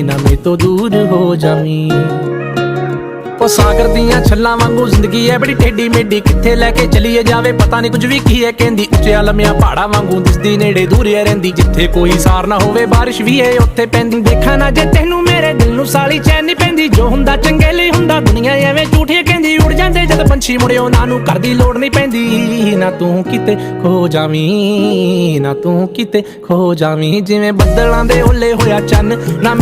ना मेरे तो दूर हो जावी। ओ सागर दियां छल्लां वांगू जिंदगी है बड़ी टेढ़ी मेढ़ी, कित्थे लैके चलीए जावे पता नहीं कुछ भी की है कहंदी। उच्चिया लम्मिया पहाड़ा वांगू दिसदी नेड़े दूरिया रहिंदी, जिथे कोई सार ना होवे बारिश भी है उत्थे पैंदी। देखा ना जे तैनू मेरे दिल नू साली चैन नहीं पैंदी, जो हुंदा चंगे लई हुंदा दुनिया एवें झूठिया कहंदी। उड़ जांदे जद पंछी मुड़ियो ना नू घर दी लोड़ नहीं पैंदी, ना तू किते खो जावी ना तू किते खो जावी। जिवें बदलां दे ओले होया चन्न ना